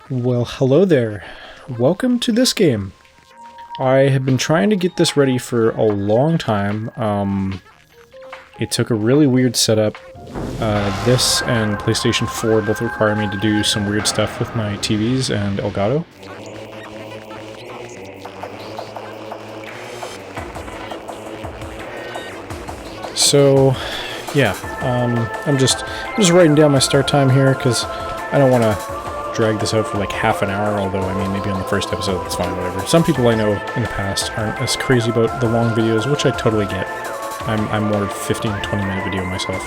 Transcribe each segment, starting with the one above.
Well, hello there. Welcome to this game. I have been trying to get this ready for a long time. It took a really weird setup. This and PlayStation 4 both require me to do some weird stuff with my TVs and Elgato. So, yeah, I'm just writing down my start time here because I don't want to drag this out for like half an hour, although I mean maybe on the first episode that's fine, whatever. Some people I know in the past aren't as crazy about the long videos, which I totally get. I'm more 15-20 minute video myself.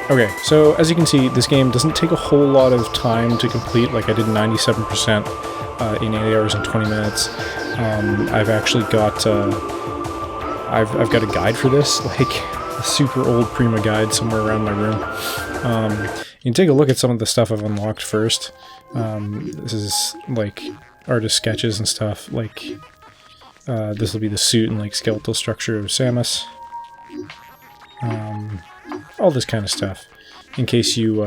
Okay, so as you can see, this game doesn't take a whole lot of time to complete. Like I did 97% in 8 hours and 20 minutes. I've actually got I've got a guide for this, like a super old Prima guide somewhere around my room. You can take a look at some of the stuff I've unlocked first. This is like artist sketches and stuff. Like this will be the suit and like skeletal structure of Samus. All this kind of stuff. In case you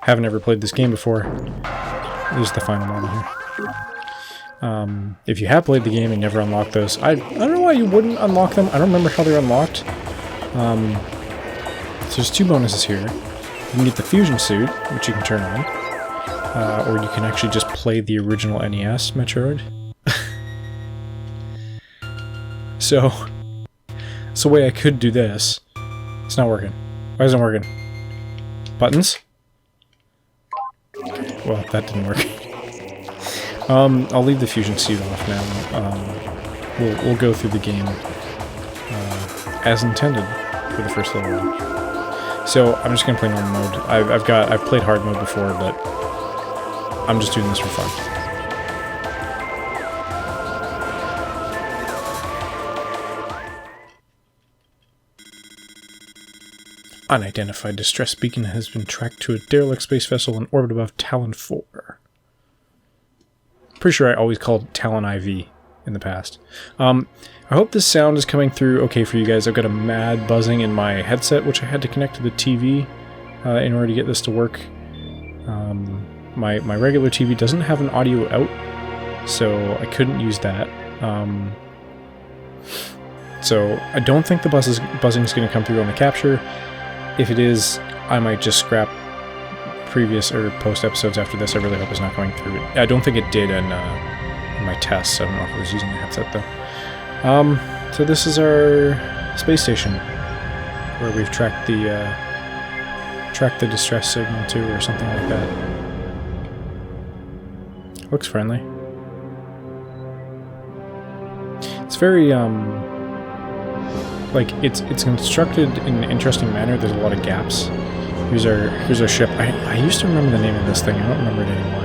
haven't ever played this game before, there's the final model here. If you have played the game and never unlocked those, I don't know why you wouldn't unlock them. I don't remember how they're unlocked. So there's two bonuses here. You can get the fusion suit, which you can turn on, or you can actually just play the original NES Metroid. So the way I could do this. It's not working. Why isn't it working? Buttons? Okay, well, that didn't work. I'll leave the fusion suit off now. We'll go through the game as intended for the first little while. So I'm just gonna play normal mode. I've played hard mode before, but I'm just doing this for fun. Unidentified distress beacon has been tracked to a derelict space vessel in orbit above Talon 4. Pretty sure I always called it Talon IV in the past. I hope this sound is coming through okay for you guys. I've got a mad buzzing in my headset, which I had to connect to the TV in order to get this to work. My regular TV doesn't have an audio out, so I couldn't use that. So I don't think the buzzing is going to come through on the capture. If it is, I might just scrap previous or post episodes after this. I really hope it's not going through. I don't think it did in my tests. I don't know if I was using the headset though. So this is our space station where we've tracked the distress signal to, or something like that. Looks friendly. It's very like it's constructed in an interesting manner. There's a lot of gaps. Here's our ship. I used to remember the name of this thing. I don't remember it anymore.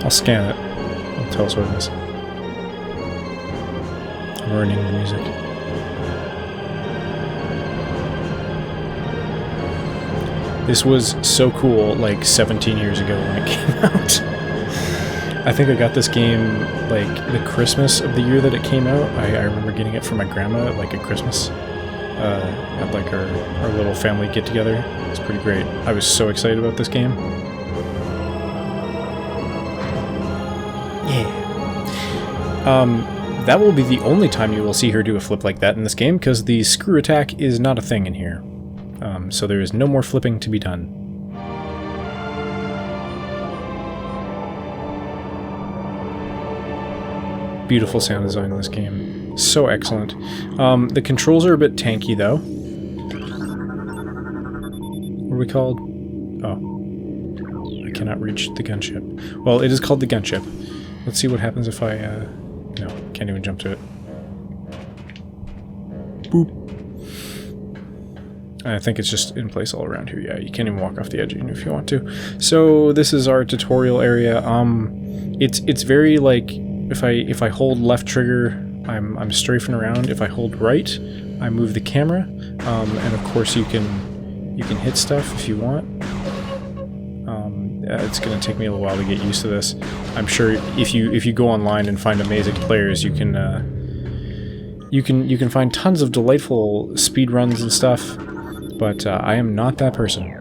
I'll scan it. It'll tell us what it is. I'm ruining the music. This was so cool like 17 years ago when it came out. I think I got this game like the Christmas of the year that it came out. I remember getting it from my grandma like at Christmas. At like our little family get together. It's pretty great. I was so excited about this game. Yeah. That will be the only time you will see her do a flip like that in this game, because the screw attack is not a thing in here. So there is no more flipping to be done. Beautiful sound design in this game. So excellent. The controls are a bit tanky though. What are we called? Oh. I cannot reach the gunship. Well, it is called the gunship. Let's see what happens if I, no, can't even jump to it. Boop. I think it's just in place all around here. Yeah, you can't even walk off the edge even if you want to. So this is our tutorial area. It's very like if I hold left trigger, I'm strafing around. If I hold right, I move the camera. And of course you can hit stuff if you want. It's going to take me a little while to get used to this. I'm sure if you go online and find amazing players, you can You can find tons of delightful speed runs and stuff, but I am not that person.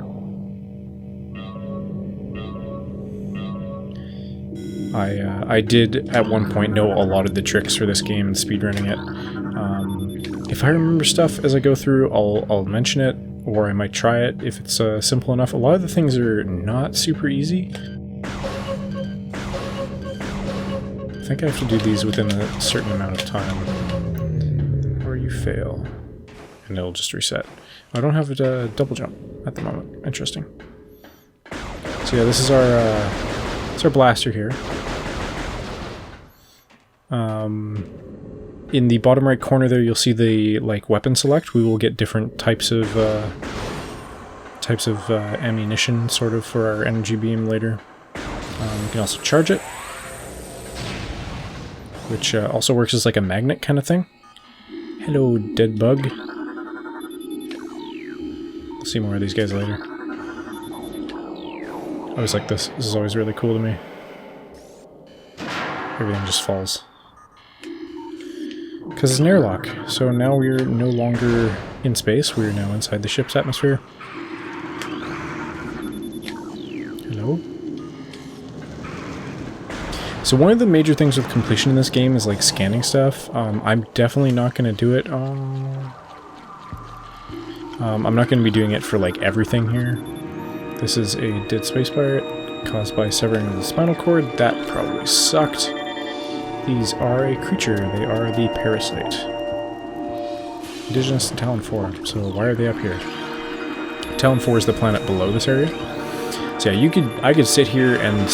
I did at one point know a lot of the tricks for this game and speedrunning it. If I remember stuff as I go through, I'll mention it, or I might try it if it's simple enough. A lot of the things are not super easy. I think I have to do these within a certain amount of time, or you fail, and it'll just reset. I don't have a double jump at the moment. Interesting. So yeah, this is our blaster here. In the bottom right corner there, you'll see the weapon select. We will get different types of ammunition, sort of, for our energy beam later. You can also charge it, which also works as like a magnet kind of thing. Hello, dead bug. We'll see more of these guys later. I always like this. This is always really cool to me. Everything just falls. Because it's an airlock, so now we're no longer in space, we're now inside the ship's atmosphere. Hello? So one of the major things with completion in this game is like scanning stuff. I'm definitely not going to do it. I'm not going to be doing it for like everything here. This is a dead space pirate caused by severing of the spinal cord. That probably sucked. These are a creature. They are the Parasite. Indigenous to Talon 4. So why are they up here? Talon 4 is the planet below this area. So yeah, I could sit here and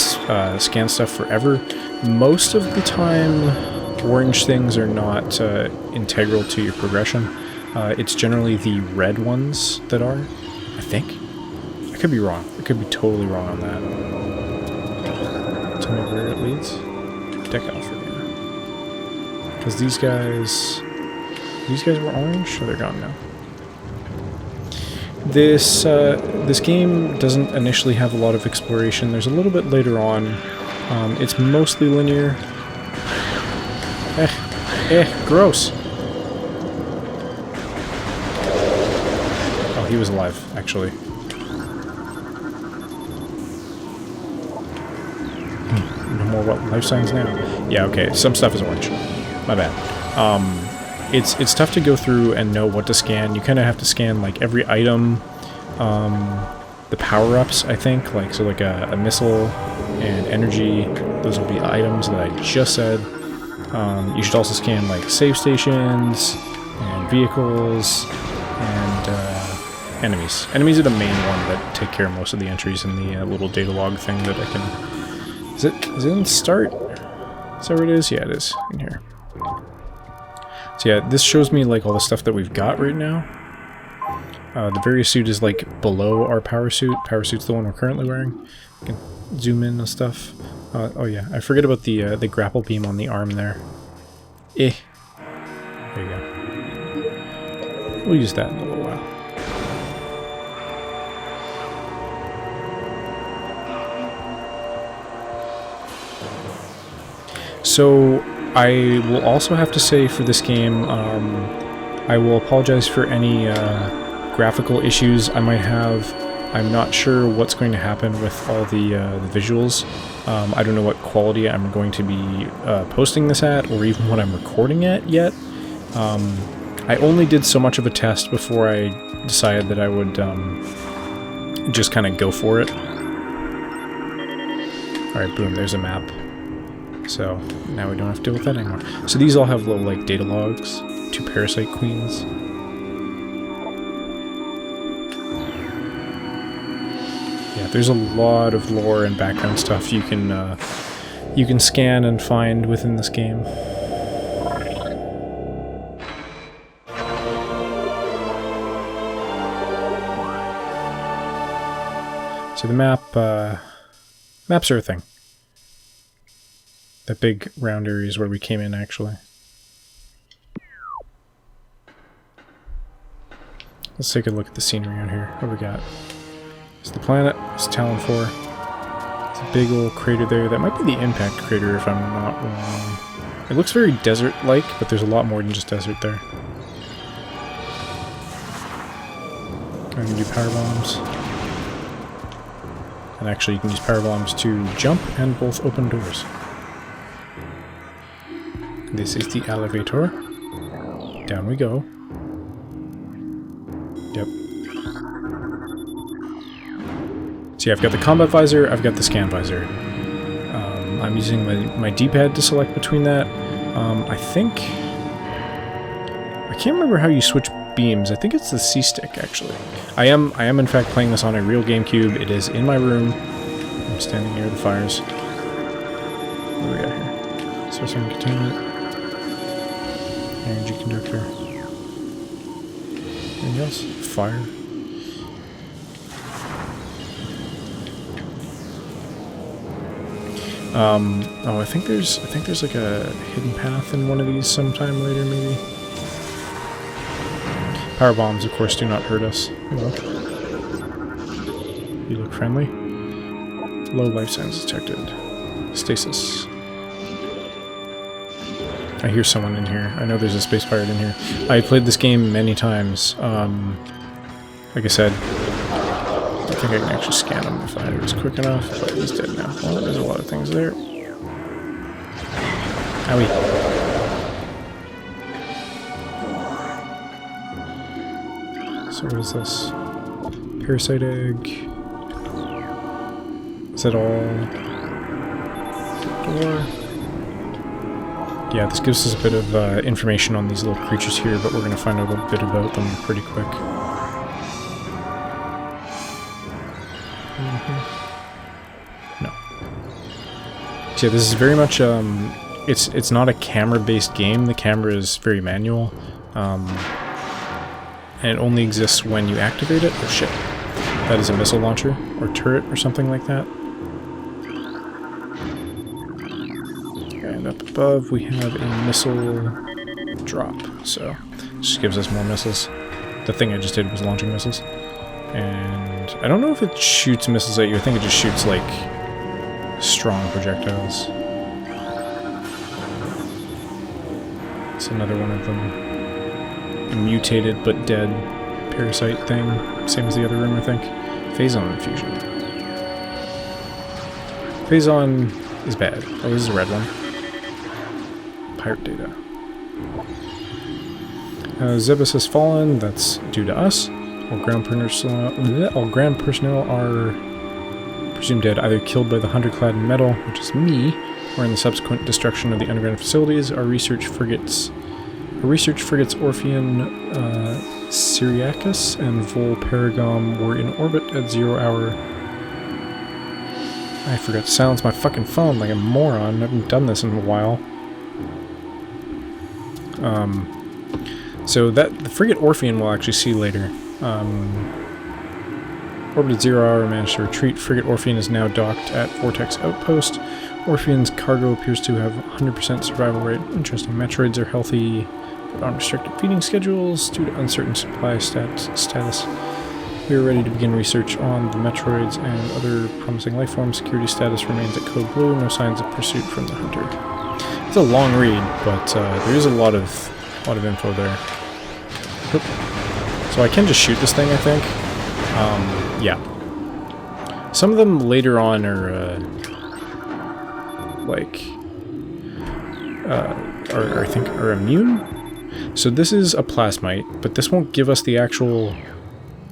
scan stuff forever. Most of the time, orange things are not integral to your progression. It's generally the red ones that are, I think. I could be wrong. I could be totally wrong on that. Tell me where it leads. Deck Alpha. Because these guys were orange, so they're gone now. This game doesn't initially have a lot of exploration. There's a little bit later on. It's mostly linear. Gross. Oh, he was alive, actually. No more life signs now? Yeah, okay, some stuff is orange. My bad. It's tough to go through and know what to scan. You kind of have to scan like every item, the power-ups, I think, so like a missile and energy. Those will be items that I just said. You should also scan like save stations and vehicles and enemies. Enemies are the main one that take care of most of the entries in the little data log thing that I can. Is it in start? Is that where it is? Yeah, it is in here. So yeah, this shows me like all the stuff that we've got right now. The various suit is like below our power suit. Power suit's the one we're currently wearing. You can zoom in and stuff. Oh yeah, I forget about the grapple beam on the arm there. There you go. We'll use that in a little while. So I will also have to say for this game, I will apologize for any graphical issues I might have. I'm not sure what's going to happen with all the visuals. I don't know what quality I'm going to be posting this at, or even what I'm recording at yet. I only did so much of a test before I decided that I would just kind of go for it. Alright, boom, there's a map. So now we don't have to deal with that anymore. So these all have little like data logs. 2 parasite queens. Yeah, there's a lot of lore and background stuff you can scan and find within this game. So the maps are a thing. That big round area is where we came in, actually. Let's take a look at the scenery out here. What do we got? It's the planet. It's Talon 4. It's a big old crater there. That might be the impact crater, if I'm not wrong. It looks very desert-like, but there's a lot more than just desert there. I'm going to do power bombs. And actually you can use power bombs to jump and both open doors. This is the elevator. Down we go. Yep. So yeah, I've got the combat visor, I've got the scan visor. I'm using my D-pad to select between that. I think... I can't remember how you switch beams. I think it's the C-stick, actually. I am in fact playing this on a real GameCube. It is in my room. I'm standing near the fires. What do we got here? Sourcing containment. Energy conductor. Anything else? Fire. Oh, I think there's like a hidden path in one of these sometime later, maybe. Power bombs, of course, do not hurt us. Hello. You look friendly. Low life signs detected. Stasis. I hear someone in here. I know there's a space pirate in here. I played this game many times. Like I said, I think I can actually scan him if I was quick enough, but he's dead now. Well, there's a lot of things there. Owie. So what is this? Parasite egg. Is that all? Door. Yeah, this gives us a bit of information on these little creatures here, but we're going to find out a bit about them pretty quick. No. So yeah, this is very much, it's not a camera-based game. The camera is very manual. And it only exists when you activate it. Oh shit. That is a missile launcher, or turret, or something like that. And up above we have a missile drop, so it just gives us more missiles. The thing I just did was launching missiles. And I don't know if it shoots missiles at you, I think it just shoots, like, strong projectiles. It's another one of them. A mutated but dead parasite thing. Same as the other room, I think. Phazon infusion. Phazon is bad. Oh, this is a red one. Pirate data. Zebus has fallen. That's due to us. All ground personnel are presumed dead, either killed by the hunter-clad metal, which is me, or in the subsequent destruction of the underground facilities. Our research frigates Orphean, Syriacus, and Vol Paragom were in orbit at 0 hour. I forgot to silence my fucking phone like a moron. I haven't done this in a while. So the frigate Orphean we'll actually see later. Orbited 0 hour, managed to retreat. Frigate Orphean is now docked at Vortex Outpost. Orphean's cargo appears to have 100% survival rate. Interesting. Metroids are healthy, but on restricted feeding schedules due to uncertain supply status. We are ready to begin research on the Metroids and other promising life forms. Security status remains at Code Blue. No signs of pursuit from the hunter. It's a long read, but there is a lot of info there. So I can just shoot this thing, I think. Yeah. Some of them later on are, I think are immune. So this is a plasmite, but this won't give us the actual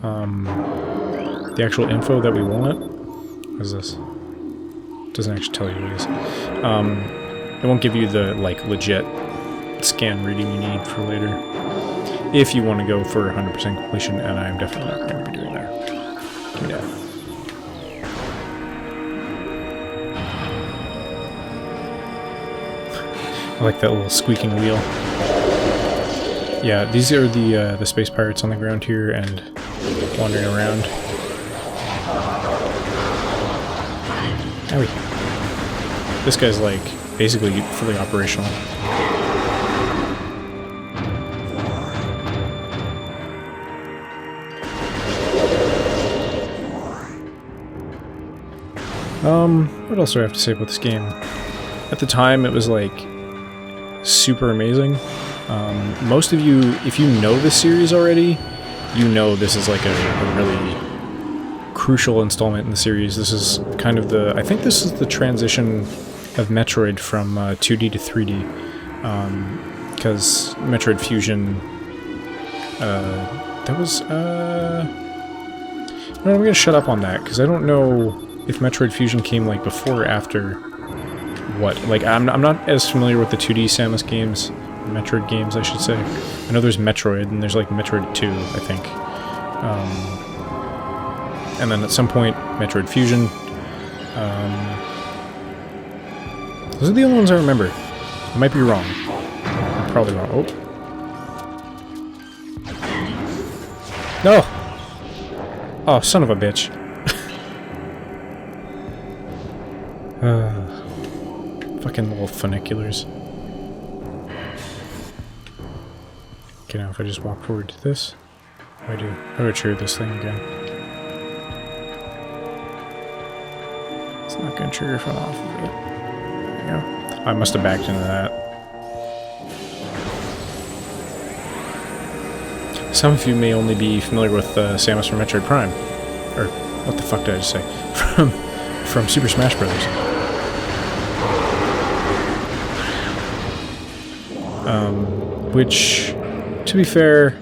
info that we want. What is this? Doesn't actually tell you what it is. It won't give you the, like, legit scan reading you need for later. If you want to go for 100% completion, and I'm definitely not going to be doing that. Give me that. I like that little squeaking wheel. Yeah, these are the space pirates on the ground here and wandering around. Owie. This guy's like basically fully operational. What else do I have to say about this game? At the time, it was like super amazing. Most of you, if you know this series already, you know this is like a really crucial installment in the series. This is kind of I think this is the transition of Metroid from 2D to 3D. Because Metroid Fusion, that was, no, I'm gonna shut up on that, because I don't know if Metroid Fusion came, like, before or after what. Like, I'm not as familiar with the 2D Samus games, Metroid games, I should say. I know there's Metroid, and there's, like, Metroid 2, I think. And then at some point, Metroid Fusion. Those are the only ones I remember. I might be wrong. I'm probably wrong. Oh. No! Oh, son of a bitch. Fucking little funiculars. Okay, now if I just walk forward to this, what do I do? I would trigger this thing again. It's not gonna trigger if I'm off of it. There we go. I must have backed into that. Some of you may only be familiar with Samus from Metroid Prime. Or, what the fuck did I just say? From Super Smash Bros. Which, to be fair,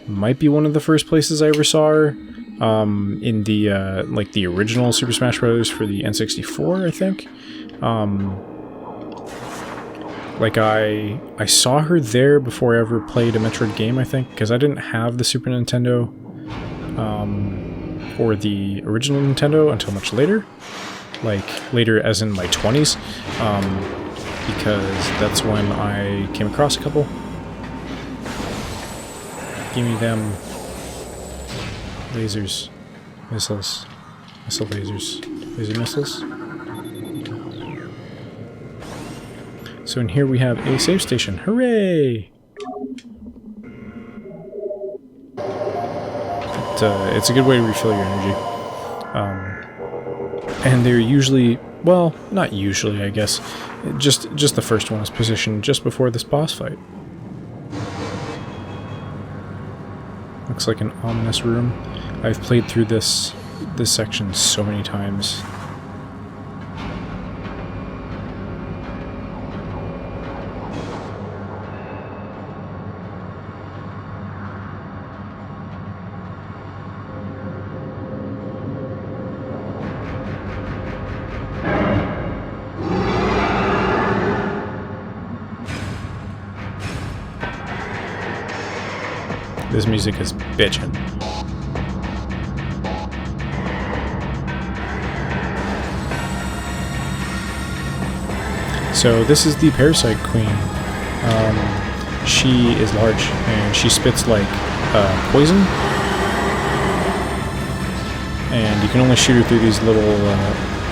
might be one of the first places I ever saw her. In the, like, the original Super Smash Bros. For the N64, I think. Like, I saw her there before I ever played a Metroid game, I think, because I didn't have the Super Nintendo, or the original Nintendo until much later. Like, later as in my 20s, because that's when I came across a couple. Give me them lasers, missiles, missile lasers, laser missiles. So in here we have a save station. Hooray! It's a good way to refill your energy. And they're usually, well, not usually, I guess. Just the first one is positioned just before this boss fight. Looks like an ominous room. I've played through this section so many times. This music is bitchin'. So this is the Parasite Queen. She is large and she spits like poison. And you can only shoot her through these little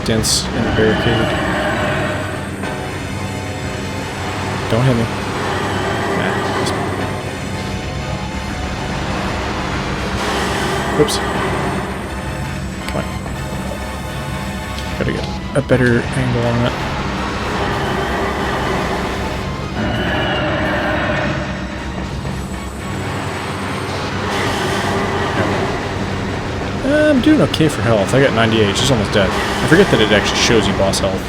dents in the barricade. Don't hit me. Whoops. Come on. Gotta get a better angle on it. I'm doing okay for health. I got 98. She's almost dead. I forget that it actually shows you boss health.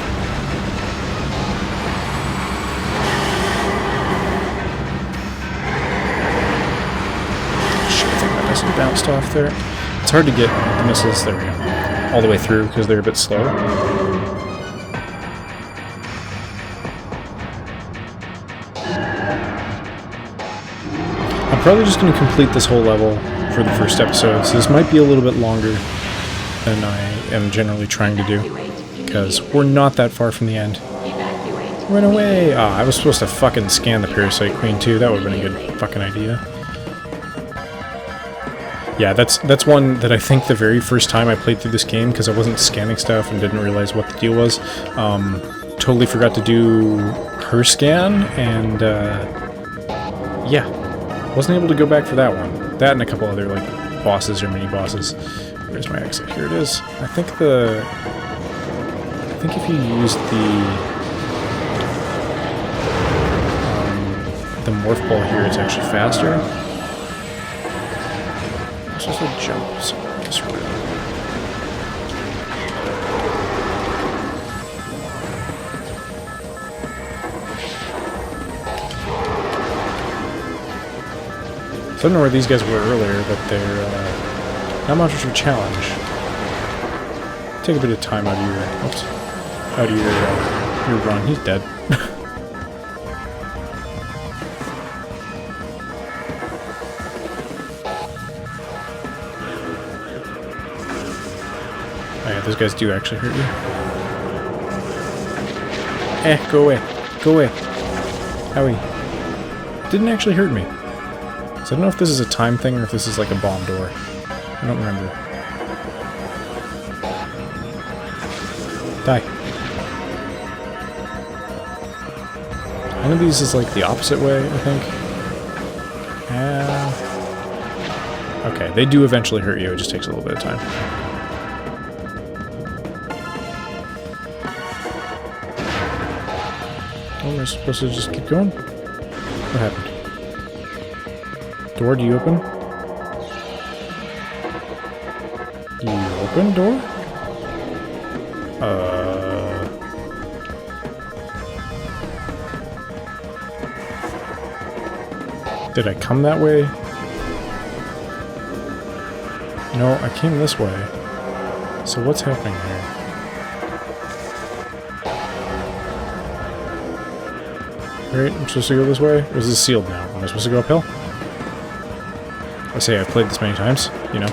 Bounced off there. It's hard to get the missiles, there we go, all the way through because they're a bit slow. I'm probably just going to complete this whole level for the first episode, so this might be a little bit longer than I am generally trying to do, because we're not that far from the end. Run away! Ah, I was supposed to fucking scan the Parasite Queen too, that would have been a good fucking idea. Yeah, that's one that I think the very first time I played through this game, because I wasn't scanning stuff and didn't realize what the deal was, totally forgot to do her scan, and yeah, wasn't able to go back for that one. That and a couple other like bosses or mini bosses. Where's my exit? Here it is. I think if you use the the morph ball here is actually faster. It's just a jump, so I guess we're gonna... So I don't know where these guys were earlier, but they're not much of a challenge. Take a bit of time out of your... Oops. Out of your run. He's dead. Oh yeah, those guys do actually hurt you. Go away. Go away. Howie. Didn't actually hurt me. So I don't know if this is a time thing or if this is like a bomb door. I don't remember. Die. One of these is like the opposite way, I think. Okay, they do eventually hurt you, it just takes a little bit of time. Oh, am I supposed to just keep going? What happened? Door, do you open? You open door? Did I come that way? No, I came this way. So what's happening here? Alright, I'm supposed to go this way? Or is this sealed now? Am I supposed to go uphill? I say I've played this many times, you know.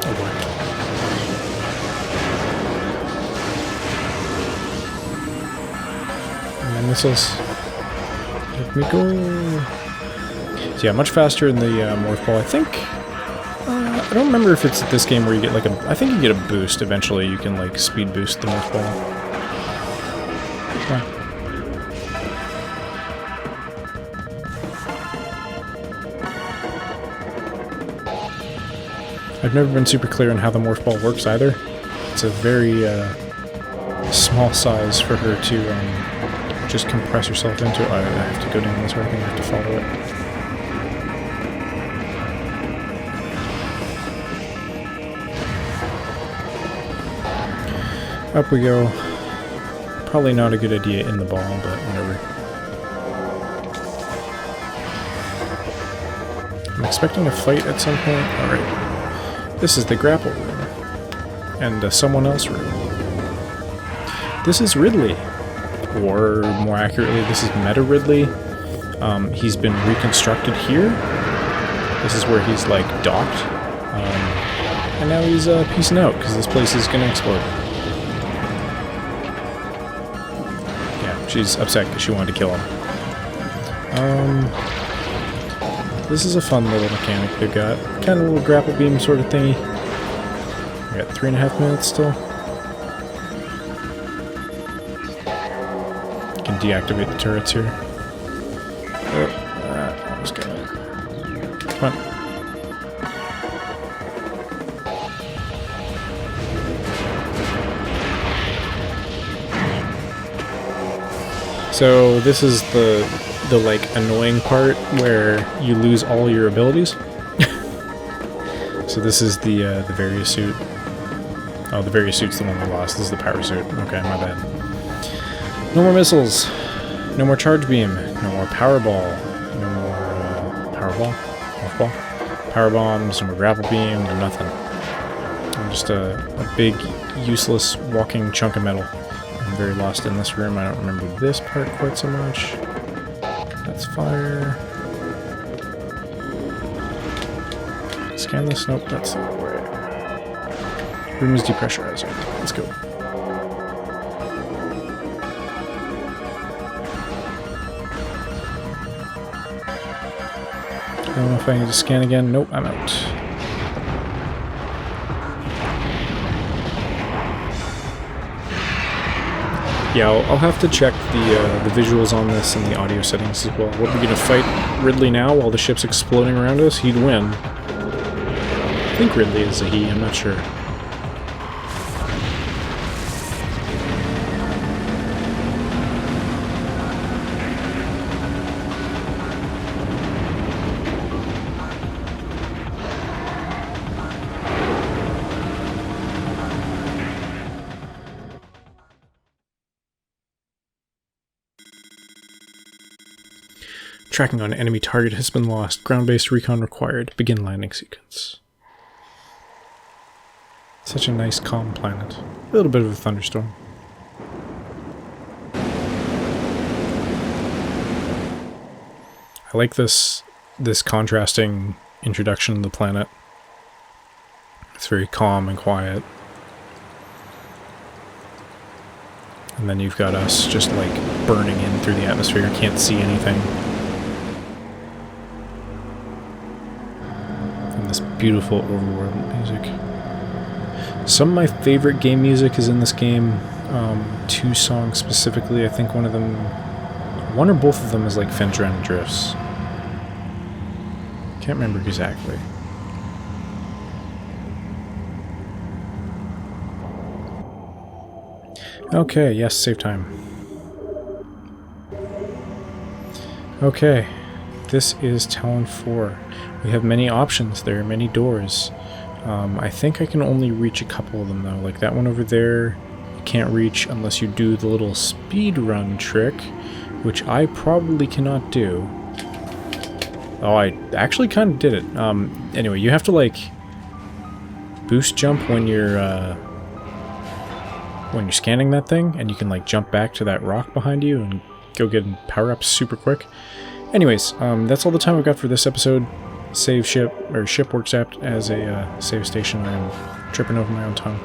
Oh boy. And then missiles. Let me go. So yeah, much faster in the morph ball, I think. I don't remember if it's this game where you get like a... I think you get a boost eventually. You can like speed boost the morph ball. Yeah. I've never been super clear on how the morph ball works either. It's a very small size for her to just compress herself into. I have to go down this way. I think I have to follow it. Up we go. Probably not a good idea in the ball, but whatever. I'm expecting a fight at some point. Alright. This is the grapple room. And someone else room. This is Ridley. Or, more accurately, this is Meta Ridley. He's been reconstructed here. This is where he's, like, docked. And now he's peacing out, because this place is gonna explode. She's upset because she wanted to kill him. This is a fun little mechanic they've got. Kind of a little grapple beam sort of thingy. We got 3.5 minutes still. You can deactivate the turrets here. Oh, almost got it. Come on. So this is the like annoying part where you lose all your abilities. So this is the various suit. Oh, the various suit's the one we lost. This is the power suit. Okay, my bad. No more missiles. No more charge beam. No more power ball. No more power ball. Off ball. Power bombs. No more grapple beam. No nothing. I'm just a big useless walking chunk of metal. I'm very lost in this room. I don't remember this part quite so much. That's fire. Scan this? Nope, that's the way. Room is depressurized. Let's go. I don't know if I need to scan again. Nope, I'm out. Yeah, I'll have to check the visuals on this and the audio settings as well. What, are we going to fight Ridley now while the ship's exploding around us? He'd win. think Ridley is a he, I'm not sure. Tracking on enemy target has been lost. Ground-based recon required. Begin landing sequence. Such a nice, calm planet. A little bit of a thunderstorm. I like this contrasting introduction to the planet. It's very calm and quiet. And then you've got us just like burning in through the atmosphere. Can't see anything. This beautiful overworld music. Some of my favorite game music is in this game. 2 songs specifically. I think one or both of them is like Fenrir Drifts. Can't remember exactly. Okay, yes, save time. Okay, this is Talon 4. We have many options. There are many doors. I think I can only reach a couple of them though. Like that one over there, you can't reach unless you do the little speed run trick, which I probably cannot do. Oh, I actually kind of did it. Anyway, you have to like boost jump when you're scanning that thing, and you can like jump back to that rock behind you and go get power-ups super quick. Anyways, that's all the time I've got for this episode. Save ship, or ship works apt as a save station. I'm tripping over my own tongue.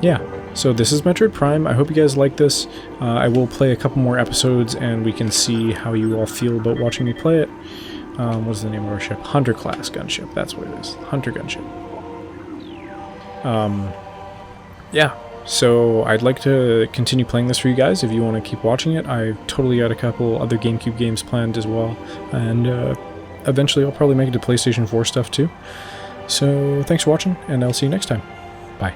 Yeah, so this is Metroid Prime. I hope you guys like this. I will play a couple more episodes and we can see how you all feel about watching me play it. What's the name of our ship? Hunter class gunship, that's what it is. Hunter gunship. Yeah, so I'd like to continue playing this for you guys if you want to keep watching it. I've totally got a couple other GameCube games planned as well, and eventually I'll probably make it to PlayStation 4 stuff too. So thanks for watching, and I'll see you next time. Bye.